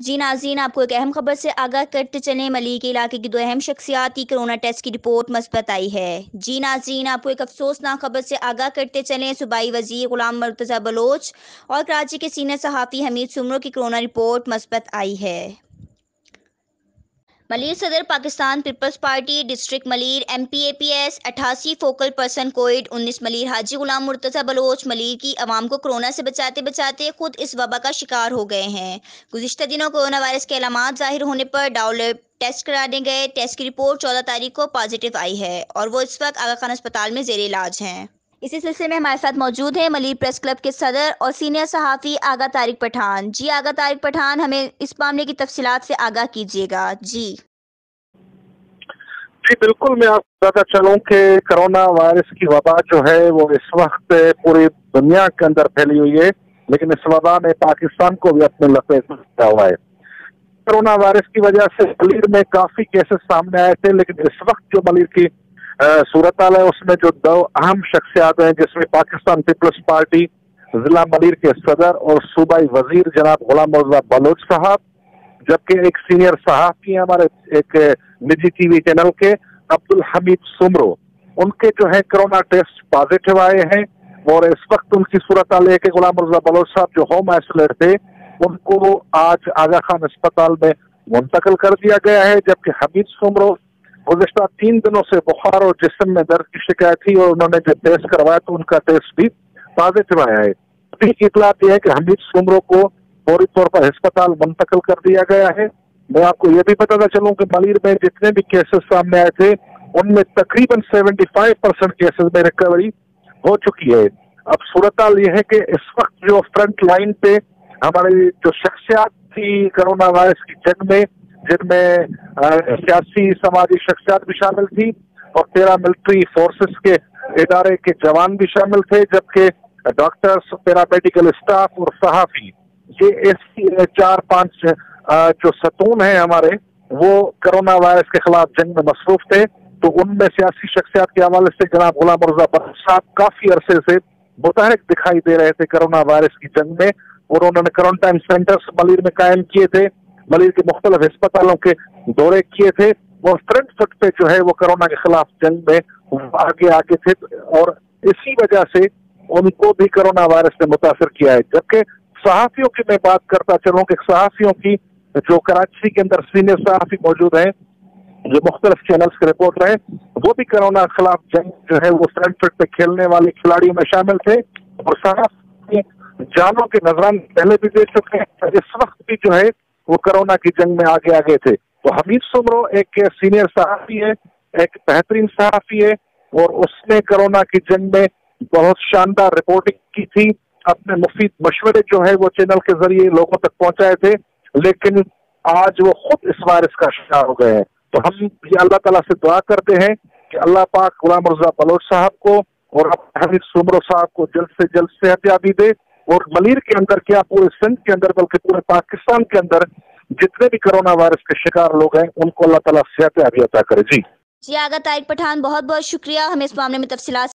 جی ناظرین، آپ کو ایک اہم خبر سے آگاہ کرتے چلیں۔ ملی کے علاقے کی 2 اہم شخصیات کی کرونا ٹیسٹ کی رپورٹ مثبت آئی ہے۔ جی ناظرین، آپ کو ایک افسوسناک خبر سے آگاہ کرتے چلیں۔ صوبائی وزیر غلام مرتضی بلوچ اور کراچی کے سینئر صحافی حمید سمرو کی کرونا رپورٹ مثبت آئی ہے۔ ملیر صدر Pakistan Peoples Party district Malir M P A P S 88 focal person کووڈ-19 ملیر حاجی غلام مرتضی بلوچ ملیر کی عوام کو کورونا سے بچاتے بچاتے خود اس وبا کا شکار ہو گئے ہیں۔ گزشتہ دنوں کورونا وائرس کے علامات ظاہر ہونے پر ڈاؤ لیب ٹیسٹ کرانے گئے۔ ٹیسٹ کی رپورٹ 14 تاریخ کو پازیٹیو آئی ہے اور وہ اس وقت آغا خان اسپتال میں زیر علاج ہیں۔ اسی سلسلے میں ہمارے ساتھ موجود ہیں ملیر پریس کلب کے صدر اور سینئر صحافی آغا طارق پٹھان۔ جی آغا طارق پٹھان، ہمیں اس معاملے کی تفصیلات سے آگاہ کیجیے گا۔ جی بالکل، میں آپ کو بتاتا چلوں کہ کرونا وائرس کی وبا جو ہے وہ اس وقت پوری دنیا کے اندر پھیلی ہوئی ہے، لیکن اس وبا میں پاکستان کو بھی اپنے لپیٹ میں لیا ہوا ہے۔ کرونا وائرس کی وجہ سے ملیر میں کافی کیسز سامنے آئے تھے، لیکن اس وقت جو ملیر کی صورتحال ہے اس میں جو 2 اہم شخصیات ہیں، جس میں پاکستان پیپلز پارٹی ضلع ملیر کے صدر اور صوبائی وزیر جناب غلام مرتضی بلوچ صاحب، جبکہ ایک سینئر صحافی ہیں ہمارے ایک نجی ٹی وی چینل کے عبدالحمید سمرو، ان کے جو ہے کرونا ٹیسٹ پازیٹیو آئے ہیں اور اس وقت ان کی صورتحال ہے کہ غلام مرتضی بلوچ صاحب جو ہوم آئسولیٹ تھے ان کو آج آغا خان اسپتال میں منتقل کر دیا گیا ہے، جبکہ حمید سمرو گزشتہ 3 دنوں سے بخار اور جسم میں درد کی شکایت تھی اور انہوں نے جو ٹیسٹ کروایا تو ان کا ٹیسٹ بھی پازیٹیو آیا ہے۔ ابھی کی اطلاع یہ ہے کہ حمید سمرو کو فوری طور پر ہسپتال منتقل کر دیا گیا ہے۔ میں آپ کو یہ بھی بتاتا چلوں کہ ملیر میں جتنے بھی کیسز سامنے آئے تھے ان میں تقریباً 75% کیسز میں ریکوری ہو چکی ہے۔ اب صورتحال یہ ہے کہ اس وقت جو فرنٹ لائن پہ ہماری جو شخصیات تھی کرونا وائرس کی جنگ میں، جن میں سیاسی سماجی شخصیات بھی شامل تھی اور 13 ملٹری فورسز کے ادارے کے جوان بھی شامل تھے، جبکہ ڈاکٹرز، پیرا میڈیکل اسٹاف اور صحافی، یہ ایسی 4-5 جو ستون ہیں ہمارے، وہ کرونا وائرس کے خلاف جنگ میں مصروف تھے۔ تو ان میں سیاسی شخصیات کے حوالے سے جناب غلام مرتضی بلوچ صاحب کافی عرصے سے متحرک دکھائی دے رہے تھے کرونا وائرس کی جنگ میں، اور انہوں نے کوارنٹائن سینٹرز ملیر میں قائم کیے تھے، ملیر کے مختلف ہسپتالوں کے دورے کیے تھے اور فرنٹ فٹ پہ جو ہے وہ کرونا کے خلاف جنگ میں آگے تھے، اور اسی وجہ سے ان کو بھی کرونا وائرس نے متاثر کیا ہے۔ جبکہ صحافیوں کی میں بات کرتا چلوں کہ صحافیوں کی جو کراچی کے اندر سینئر صحافی موجود ہیں جو مختلف چینلز کے رپورٹر ہیں، وہ بھی کرونا کے خلاف جنگ جو ہے وہ فرنٹ فٹ پہ کھیلنے والے کھلاڑیوں میں شامل تھے اور صحافی جانوں کے نذران پہلے بھی دے چکے ہیں، اس وقت بھی جو ہے وہ کرونا کی جنگ میں آگے تھے۔ تو حمید سمرو ایک سینئر صحافی ہے، ایک بہترین صحافی ہے اور اس نے کرونا کی جنگ میں بہت شاندار رپورٹنگ کی تھی، اپنے مفید مشورے جو ہے وہ چینل کے ذریعے لوگوں تک پہنچائے تھے، لیکن آج وہ خود اس وائرس کا شکار ہو گئے ہیں۔ تو ہم یہ اللہ تعالیٰ سے دعا کرتے ہیں کہ اللہ پاک غلام مرتضی بلوچ صاحب کو اور حمید سمرو صاحب کو جلد سے جلد صحت یابی دے، اور ملیر کے اندر کیا پورے سندھ کے اندر بلکہ پورے پاکستان کے اندر جتنے بھی کرونا وائرس کے شکار لوگ ہیں ان کو اللہ تعالیٰ صحت یابی عطا کرے۔ جی آغا طارق پٹھان، بہت بہت شکریہ ہمیں اس معاملے میں تفصیلات